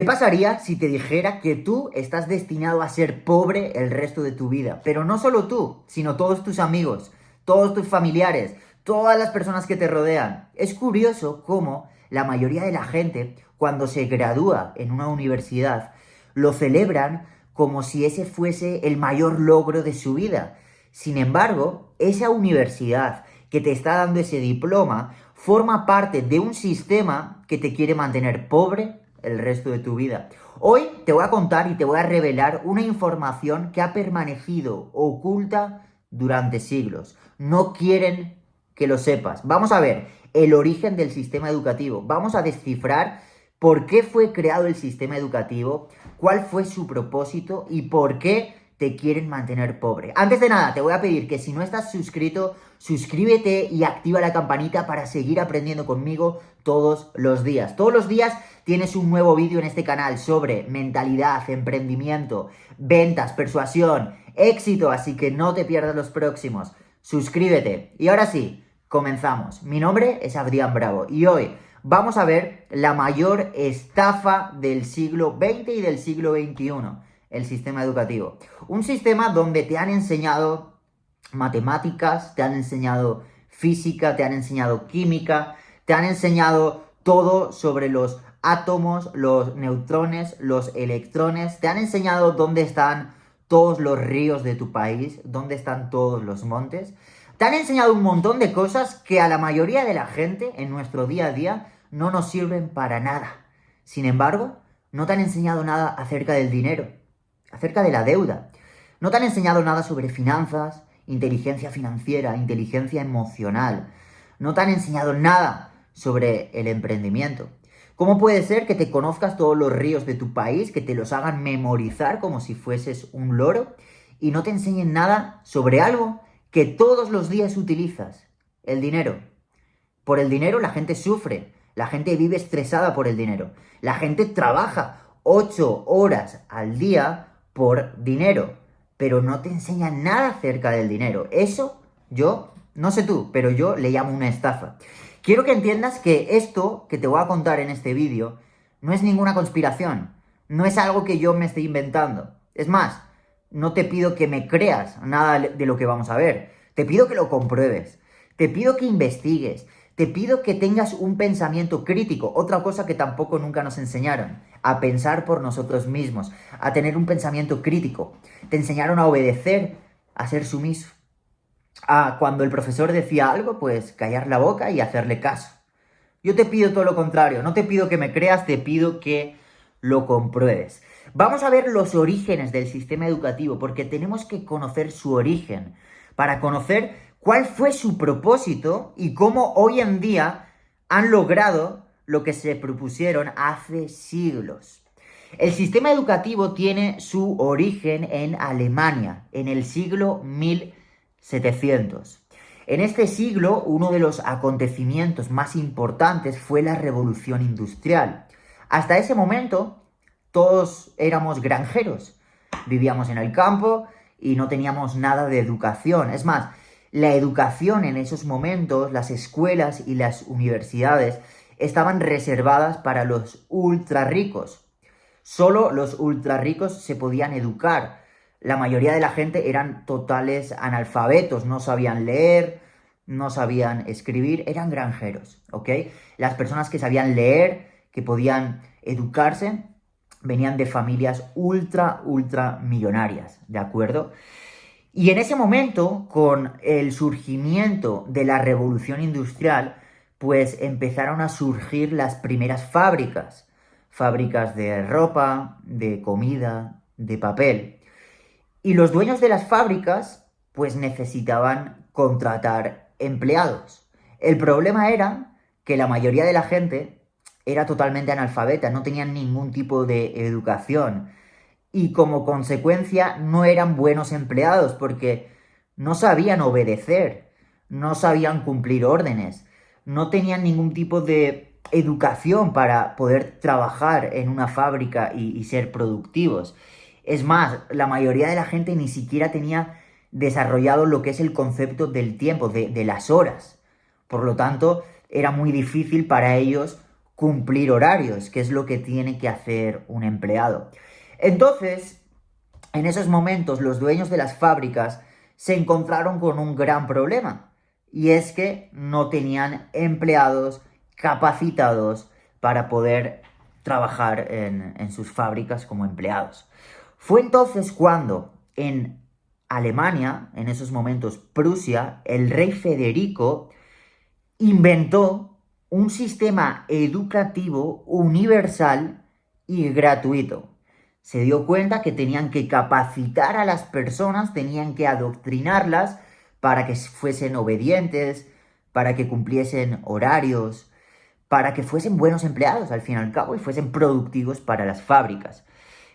¿Qué pasaría si te dijera que tú estás destinado a ser pobre el resto de tu vida? Pero no solo tú, sino todos tus amigos, todos tus familiares, todas las personas que te rodean. Es curioso cómo la mayoría de la gente, cuando se gradúa en una universidad, lo celebran como si ese fuese el mayor logro de su vida. Sin embargo, esa universidad que te está dando ese diploma forma parte de un sistema que te quiere mantener pobre el resto de tu vida. Hoy te voy a contar y te voy a revelar una información que ha permanecido oculta durante siglos. No quieren que lo sepas. Vamos a ver el origen del sistema educativo. Vamos a descifrar por qué fue creado el sistema educativo, cuál fue su propósito y por qué te quieren mantener pobre. Antes de nada, te voy a pedir que si no estás suscrito, suscríbete y activa la campanita para seguir aprendiendo conmigo todos los días. Todos los días tienes un nuevo vídeo en este canal sobre mentalidad, emprendimiento, ventas, persuasión, éxito, así que no te pierdas los próximos. Suscríbete. Y ahora sí, comenzamos. Mi nombre es Adrián Bravo y hoy vamos a ver la mayor estafa del siglo XX y del siglo XXI, el sistema educativo. Un sistema donde te han enseñado matemáticas, te han enseñado física, te han enseñado química, te han enseñado todo sobre los átomos, los neutrones, los electrones, te han enseñado dónde están todos los ríos de tu país, dónde están todos los montes. Te han enseñado un montón de cosas que a la mayoría de la gente en nuestro día a día no nos sirven para nada. Sin embargo, no te han enseñado nada acerca del dinero, acerca de la deuda. No te han enseñado nada sobre finanzas, inteligencia financiera, inteligencia emocional. No te han enseñado nada sobre el emprendimiento. ¿Cómo puede ser que te conozcas todos los ríos de tu país, que te los hagan memorizar como si fueses un loro y no te enseñen nada sobre algo que todos los días utilizas? El dinero. Por el dinero la gente sufre, la gente vive estresada por el dinero, la gente trabaja 8 horas al día por dinero, pero no te enseñan nada acerca del dinero. Eso yo, no sé tú, pero yo le llamo una estafa. Quiero que entiendas que esto que te voy a contar en este vídeo no es ninguna conspiración, no es algo que yo me esté inventando. Es más, no te pido que me creas nada de lo que vamos a ver, te pido que lo compruebes, te pido que investigues, te pido que tengas un pensamiento crítico, otra cosa que tampoco nunca nos enseñaron, a pensar por nosotros mismos, a tener un pensamiento crítico. Te enseñaron a obedecer, a ser sumiso. Cuando el profesor decía algo, pues callar la boca y hacerle caso. Yo te pido todo lo contrario, no te pido que me creas, te pido que lo compruebes. Vamos a ver los orígenes del sistema educativo, porque tenemos que conocer su origen, para conocer cuál fue su propósito y cómo hoy en día han logrado lo que se propusieron hace siglos. El sistema educativo tiene su origen en Alemania, en el siglo 1700. En este siglo, uno de los acontecimientos más importantes fue la Revolución Industrial. Hasta ese momento, todos éramos granjeros, vivíamos en el campo y no teníamos nada de educación. Es más, la educación en esos momentos, las escuelas y las universidades estaban reservadas para los ultra ricos. Solo los ultra ricos se podían educar. La mayoría de la gente eran totales analfabetos, no sabían leer, no sabían escribir, eran granjeros, ¿ok? Las personas que sabían leer, que podían educarse, venían de familias ultra millonarias, ¿de acuerdo? Y en ese momento, con el surgimiento de la revolución industrial, pues empezaron a surgir las primeras fábricas. Fábricas de ropa, de comida, de papel. Y los dueños de las fábricas, pues necesitaban contratar empleados. El problema era que la mayoría de la gente era totalmente analfabeta, no tenían ningún tipo de educación y como consecuencia no eran buenos empleados porque no sabían obedecer, no sabían cumplir órdenes, no tenían ningún tipo de educación para poder trabajar en una fábrica y ser productivos. Es más, la mayoría de la gente ni siquiera tenía desarrollado lo que es el concepto del tiempo, de las horas. Por lo tanto, era muy difícil para ellos cumplir horarios, que es lo que tiene que hacer un empleado. Entonces, en esos momentos, los dueños de las fábricas se encontraron con un gran problema, y es que no tenían empleados capacitados para poder trabajar en sus fábricas como empleados. Fue entonces cuando en Alemania, en esos momentos Prusia, el rey Federico inventó un sistema educativo universal y gratuito. Se dio cuenta que tenían que capacitar a las personas, tenían que adoctrinarlas para que fuesen obedientes, para que cumpliesen horarios, para que fuesen buenos empleados al fin y al cabo y fuesen productivos para las fábricas.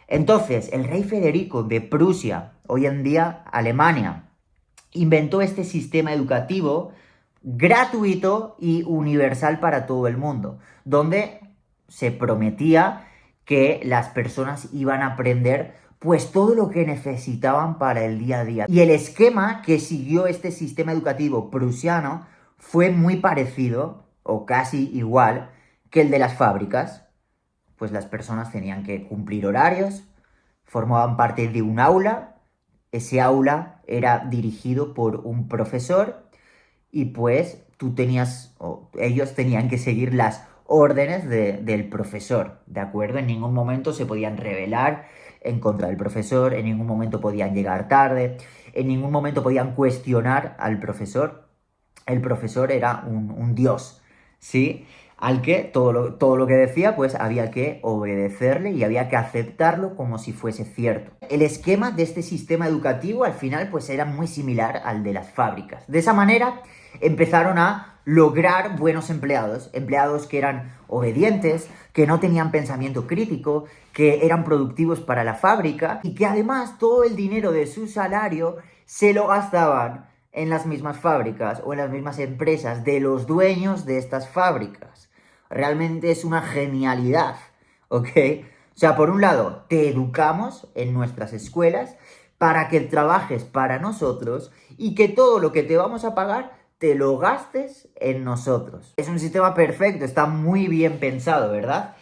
Entonces, el rey Federico de Prusia, hoy en día Alemania, inventó este sistema educativo gratuito y universal para todo el mundo, donde se prometía que las personas iban a aprender pues todo lo que necesitaban para el día a día. Y el esquema que siguió este sistema educativo prusiano fue muy parecido, o casi igual, que el de las fábricas. Pues las personas tenían que cumplir horarios, formaban parte de un aula, ese aula era dirigido por un profesor y pues ellos tenían que seguir las órdenes del profesor, ¿de acuerdo? En ningún momento se podían rebelar en contra del profesor, en ningún momento podían llegar tarde, en ningún momento podían cuestionar al profesor. El profesor era un dios, ¿sí? Al que todo lo que decía, pues había que obedecerle y había que aceptarlo como si fuese cierto. El esquema de este sistema educativo al final pues era muy similar al de las fábricas. De esa manera empezaron a lograr buenos empleados, empleados que eran obedientes, que no tenían pensamiento crítico, que eran productivos para la fábrica y que además todo el dinero de su salario se lo gastaban en las mismas fábricas o en las mismas empresas de los dueños de estas fábricas. Realmente es una genialidad, ¿ok? O sea, por un lado, te educamos en nuestras escuelas para que trabajes para nosotros y que todo lo que te vamos a pagar te lo gastes en nosotros. Es un sistema perfecto, está muy bien pensado, ¿verdad?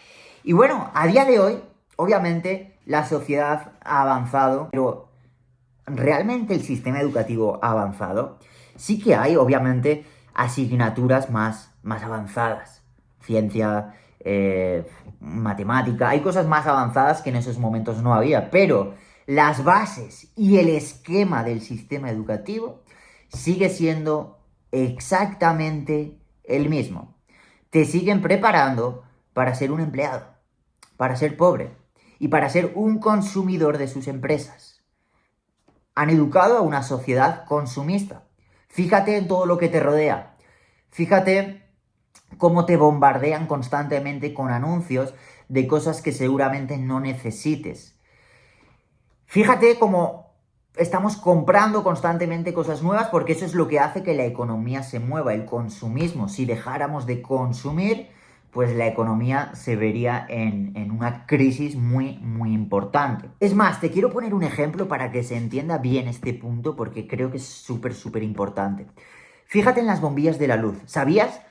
Y bueno, a día de hoy, obviamente, la sociedad ha avanzado, pero ¿realmente el sistema educativo ha avanzado? Sí que hay, obviamente, asignaturas más avanzadas. Ciencia, matemática, hay cosas más avanzadas que en esos momentos no había, pero las bases y el esquema del sistema educativo sigue siendo exactamente el mismo. Te siguen preparando para ser un empleado, para ser pobre y para ser un consumidor de sus empresas. Han educado a una sociedad consumista. Fíjate en todo lo que te rodea. Fíjate cómo te bombardean constantemente con anuncios de cosas que seguramente no necesites. Fíjate cómo estamos comprando constantemente cosas nuevas porque eso es lo que hace que la economía se mueva, el consumismo. Si dejáramos de consumir, pues la economía se vería en una crisis muy importante. Es más, te quiero poner un ejemplo para que se entienda bien este punto porque creo que es súper importante. Fíjate en las bombillas de la luz. ¿Sabías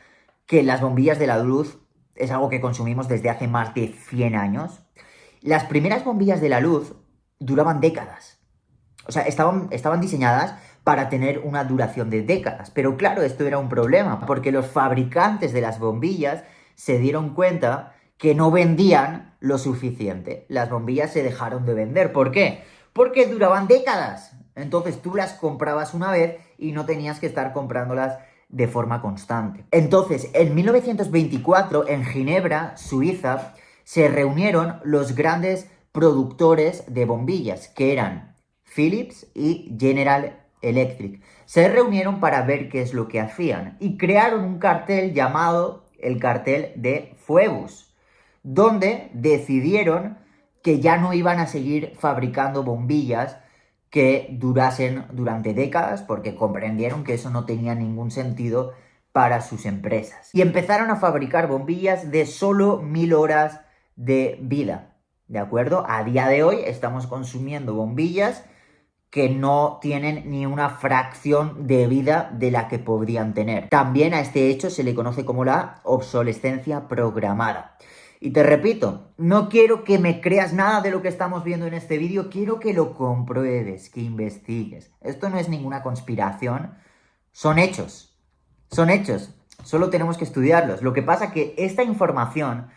que las bombillas de la luz es algo que consumimos desde hace más de 100 años? Las primeras bombillas de la luz duraban décadas. O sea, estaban diseñadas para tener una duración de décadas. Pero claro, esto era un problema, porque los fabricantes de las bombillas se dieron cuenta que no vendían lo suficiente. Las bombillas se dejaron de vender. ¿Por qué? Porque duraban décadas. Entonces tú las comprabas una vez y no tenías que estar comprándolas de forma constante. Entonces, en 1924, en Ginebra, Suiza, se reunieron los grandes productores de bombillas, que eran Philips y General Electric. Se reunieron para ver qué es lo que hacían y crearon un cartel llamado el cartel de Phoebus, donde decidieron que ya no iban a seguir fabricando bombillas que durasen durante décadas porque comprendieron que eso no tenía ningún sentido para sus empresas. Y empezaron a fabricar bombillas de solo 1000 horas de vida, ¿de acuerdo? A día de hoy estamos consumiendo bombillas que no tienen ni una fracción de vida de la que podrían tener. También a este hecho se le conoce como la obsolescencia programada. Y te repito, no quiero que me creas nada de lo que estamos viendo en este vídeo, quiero que lo compruebes, que investigues. Esto no es ninguna conspiración, son hechos. Son hechos. Solo tenemos que estudiarlos. Lo que pasa es que esta información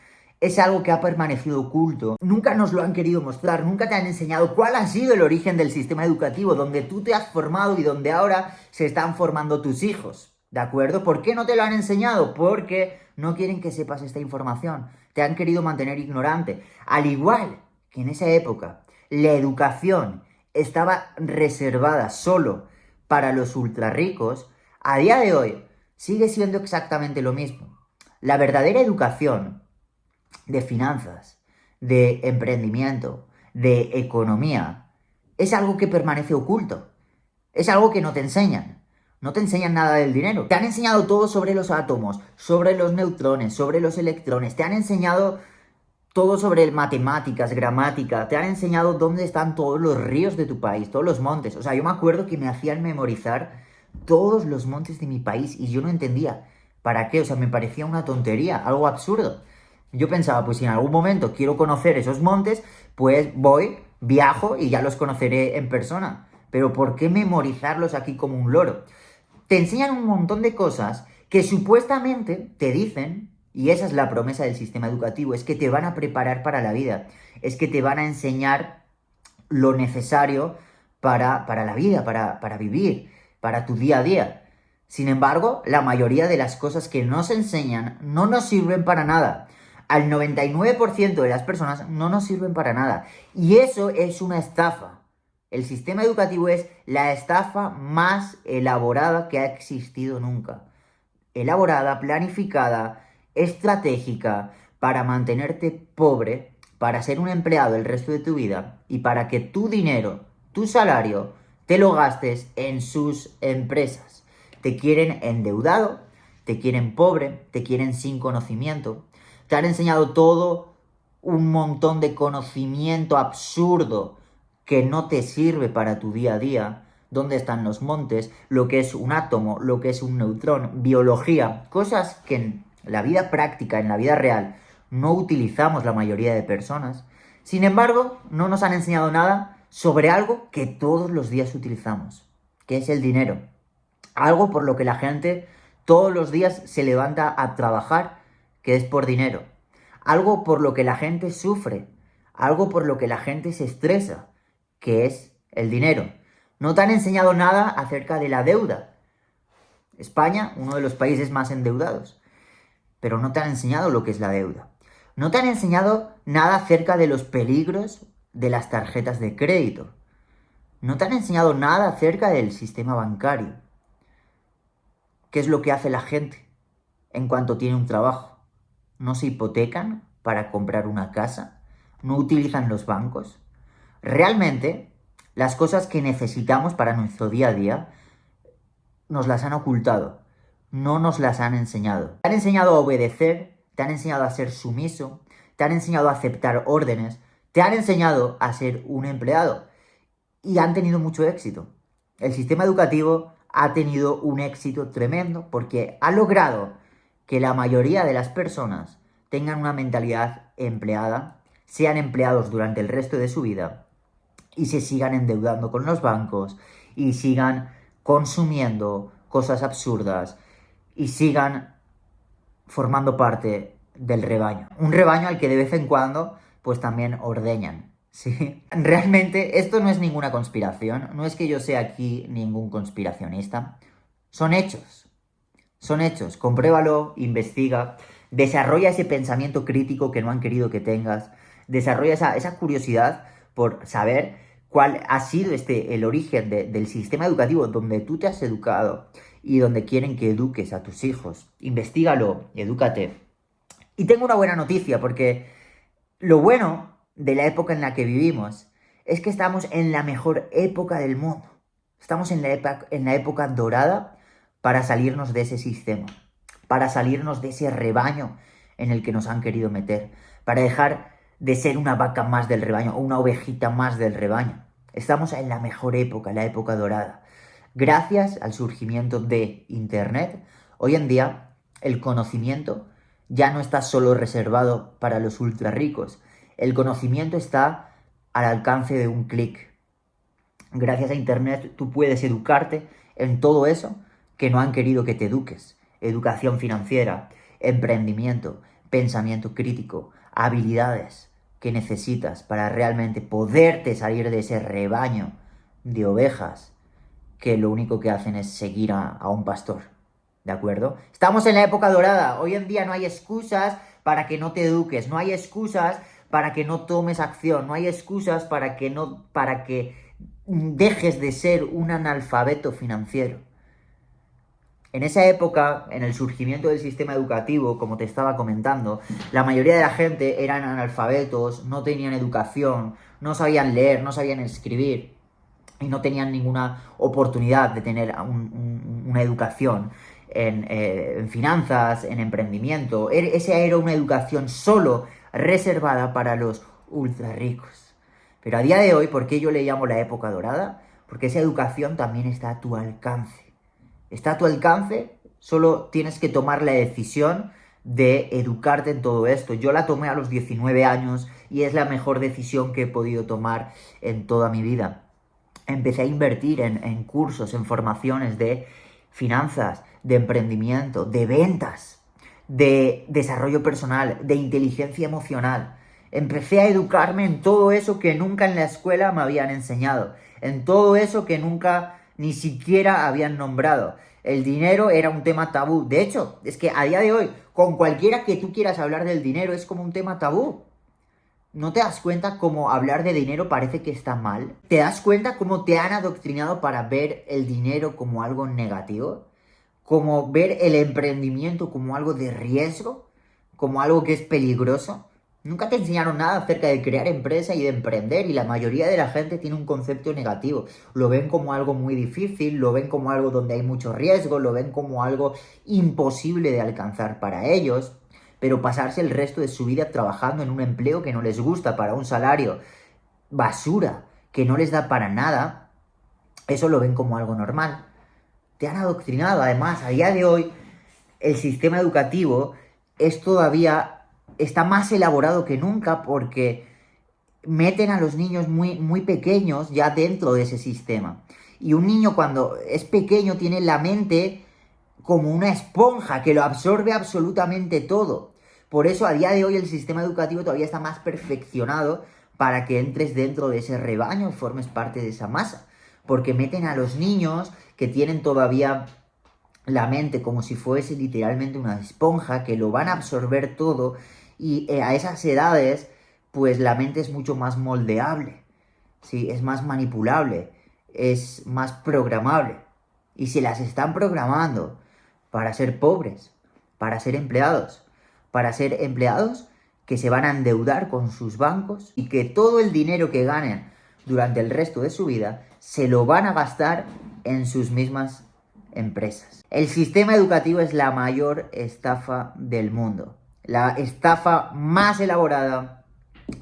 es algo que ha permanecido oculto. Nunca nos lo han querido mostrar, nunca te han enseñado cuál ha sido el origen del sistema educativo, donde tú te has formado y donde ahora se están formando tus hijos. ¿De acuerdo? ¿Por qué no te lo han enseñado? Porque no quieren que sepas esta información. Te han querido mantener ignorante. Al igual que en esa época la educación estaba reservada solo para los ultrarricos, a día de hoy sigue siendo exactamente lo mismo. La verdadera educación de finanzas, de emprendimiento, de economía, es algo que permanece oculto. Es algo que no te enseñan. No te enseñan nada del dinero. Te han enseñado todo sobre los átomos, sobre los neutrones, sobre los electrones. Te han enseñado todo sobre matemáticas, gramática. Te han enseñado dónde están todos los ríos de tu país, todos los montes. O sea, yo me acuerdo que me hacían memorizar todos los montes de mi país y yo no entendía para qué. O sea, me parecía una tontería, algo absurdo. Yo pensaba, pues si en algún momento quiero conocer esos montes, pues voy, viajo y ya los conoceré en persona. Pero ¿por qué memorizarlos aquí como un loro? Te enseñan un montón de cosas que supuestamente te dicen, y esa es la promesa del sistema educativo, es que te van a preparar para la vida, es que te van a enseñar lo necesario para la vida, para vivir, para tu día a día. Sin embargo, la mayoría de las cosas que nos enseñan no nos sirven para nada. Al 99% de las personas no nos sirven para nada. Y eso es una estafa. El sistema educativo es la estafa más elaborada que ha existido nunca. Elaborada, planificada, estratégica, para mantenerte pobre, para ser un empleado el resto de tu vida y para que tu dinero, tu salario, te lo gastes en sus empresas. Te quieren endeudado, te quieren pobre, te quieren sin conocimiento. Te han enseñado todo un montón de conocimiento absurdo que no te sirve para tu día a día. Dónde están los montes, lo que es un átomo, lo que es un neutrón, biología, cosas que en la vida práctica, en la vida real, no utilizamos la mayoría de personas. Sin embargo, no nos han enseñado nada sobre algo que todos los días utilizamos, que es el dinero. Algo por lo que la gente todos los días se levanta a trabajar, que es por dinero. Algo por lo que la gente sufre, algo por lo que la gente se estresa, que es el dinero. No te han enseñado nada acerca de la deuda. España, uno de los países más endeudados. Pero no te han enseñado lo que es la deuda. No te han enseñado nada acerca de los peligros de las tarjetas de crédito. No te han enseñado nada acerca del sistema bancario. ¿Qué es lo que hace la gente en cuanto tiene un trabajo? ¿No se hipotecan para comprar una casa? ¿No utilizan los bancos? Realmente, las cosas que necesitamos para nuestro día a día nos las han ocultado, no nos las han enseñado. Te han enseñado a obedecer, te han enseñado a ser sumiso, te han enseñado a aceptar órdenes, te han enseñado a ser un empleado y han tenido mucho éxito. El sistema educativo ha tenido un éxito tremendo porque ha logrado que la mayoría de las personas tengan una mentalidad empleada, sean empleados durante el resto de su vida y se sigan endeudando con los bancos y sigan consumiendo cosas absurdas y sigan formando parte del rebaño. Un rebaño al que de vez en cuando pues también ordeñan, ¿sí? Realmente esto no es ninguna conspiración, no es que yo sea aquí ningún conspiracionista, son hechos. Son hechos, compruébalo, investiga, desarrolla ese pensamiento crítico que no han querido que tengas, desarrolla esa curiosidad por saber cuál ha sido el origen del sistema educativo donde tú te has educado y donde quieren que eduques a tus hijos. Investígalo, edúcate. Y tengo una buena noticia porque lo bueno de la época en la que vivimos es que estamos en la mejor época del mundo. Estamos en la época dorada para salirnos de ese sistema, para salirnos de ese rebaño en el que nos han querido meter, para dejar de ser una vaca más del rebaño o una ovejita más del rebaño. Estamos en la mejor época, la época dorada. Gracias al surgimiento de Internet, hoy en día el conocimiento ya no está solo reservado para los ultra ricos. El conocimiento está al alcance de un clic. Gracias a Internet tú puedes educarte en todo eso que no han querido que te eduques. Educación financiera, emprendimiento, pensamiento crítico, habilidades que necesitas para realmente poderte salir de ese rebaño de ovejas que lo único que hacen es seguir a un pastor. ¿De acuerdo? Estamos en la época dorada. Hoy en día no hay excusas para que no te eduques. No hay excusas para que no tomes acción. No hay excusas para que dejes de ser un analfabeto financiero. En esa época, en el surgimiento del sistema educativo, como te estaba comentando, la mayoría de la gente eran analfabetos, no tenían educación, no sabían leer, no sabían escribir y no tenían ninguna oportunidad de tener una educación en finanzas, en emprendimiento. Esa era una educación solo reservada para los ultra ricos. Pero a día de hoy, ¿por qué yo le llamo la época dorada? Porque esa educación también está a tu alcance. Está a tu alcance, solo tienes que tomar la decisión de educarte en todo esto. Yo la tomé a los 19 años y es la mejor decisión que he podido tomar en toda mi vida. Empecé a invertir en cursos, en formaciones de finanzas, de emprendimiento, de ventas, de desarrollo personal, de inteligencia emocional. Empecé a educarme en todo eso que nunca en la escuela me habían enseñado, en todo eso que nunca ni siquiera habían nombrado. El dinero era un tema tabú. De hecho, es que a día de hoy, con cualquiera que tú quieras hablar del dinero, es como un tema tabú. ¿No te das cuenta cómo hablar de dinero parece que está mal? ¿Te das cuenta cómo te han adoctrinado para ver el dinero como algo negativo? Como ver el emprendimiento como algo de riesgo, como algo que es peligroso. Nunca te enseñaron nada acerca de crear empresa y de emprender, y la mayoría de la gente tiene un concepto negativo. Lo ven como algo muy difícil, lo ven como algo donde hay mucho riesgo, lo ven como algo imposible de alcanzar para ellos, pero pasarse el resto de su vida trabajando en un empleo que no les gusta, para un salario basura, que no les da para nada, eso lo ven como algo normal. Te han adoctrinado. Además, a día de hoy, el sistema educativo está más elaborado que nunca, porque meten a los niños muy, muy pequeños ya dentro de ese sistema. Y un niño cuando es pequeño tiene la mente como una esponja que lo absorbe absolutamente todo. Por eso a día de hoy el sistema educativo todavía está más perfeccionado para que entres dentro de ese rebaño y formes parte de esa masa. Porque meten a los niños que tienen todavía la mente como si fuese literalmente una esponja, que lo van a absorber todo, y a esas edades pues la mente es mucho más moldeable, ¿sí? Es más manipulable, es más programable, y se las están programando para ser pobres, para ser empleados que se van a endeudar con sus bancos y que todo el dinero que ganen durante el resto de su vida se lo van a gastar en sus mismas empresas. El sistema educativo es la mayor estafa del mundo. La estafa más elaborada,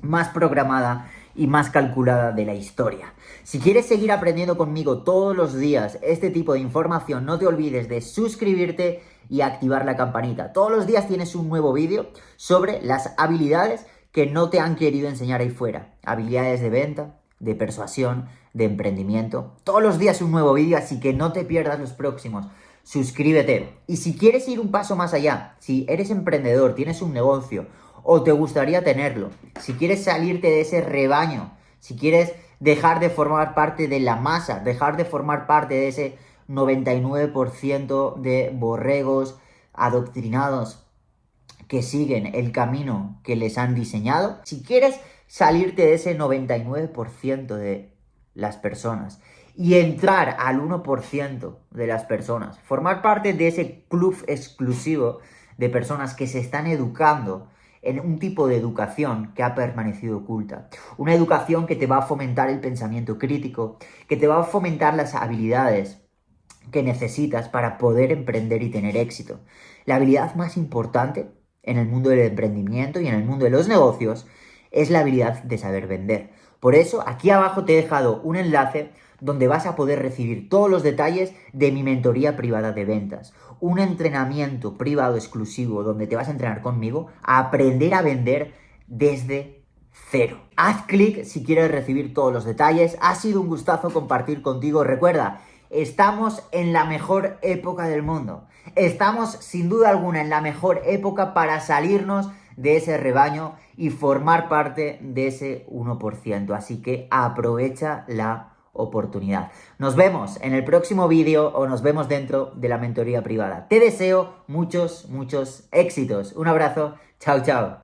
más programada y más calculada de la historia. Si quieres seguir aprendiendo conmigo todos los días este tipo de información, no te olvides de suscribirte y activar la campanita. Todos los días tienes un nuevo vídeo sobre las habilidades que no te han querido enseñar ahí fuera. Habilidades de venta, de persuasión, de emprendimiento. Todos los días un nuevo vídeo, así que no te pierdas los próximos. Suscríbete. Y si quieres ir un paso más allá, si eres emprendedor, tienes un negocio o te gustaría tenerlo, si quieres salirte de ese rebaño, si quieres dejar de formar parte de la masa, dejar de formar parte de ese 99% de borregos adoctrinados que siguen el camino que les han diseñado, si quieres salirte de ese 99% de las personas y entrar al 1% de las personas, formar parte de ese club exclusivo de personas que se están educando en un tipo de educación que ha permanecido oculta. Una educación que te va a fomentar el pensamiento crítico, que te va a fomentar las habilidades que necesitas para poder emprender y tener éxito. La habilidad más importante en el mundo del emprendimiento y en el mundo de los negocios es la habilidad de saber vender. Por eso, aquí abajo te he dejado un enlace donde vas a poder recibir todos los detalles de mi mentoría privada de ventas. Un entrenamiento privado exclusivo donde te vas a entrenar conmigo a aprender a vender desde cero. Haz clic si quieres recibir todos los detalles. Ha sido un gustazo compartir contigo. Recuerda, estamos en la mejor época del mundo. Estamos sin duda alguna en la mejor época para salirnos de ese rebaño y formar parte de ese 1%. Así que aprovecha la oportunidad. Nos vemos en el próximo vídeo o nos vemos dentro de la mentoría privada. Te deseo muchos éxitos. Un abrazo. Chao, chao.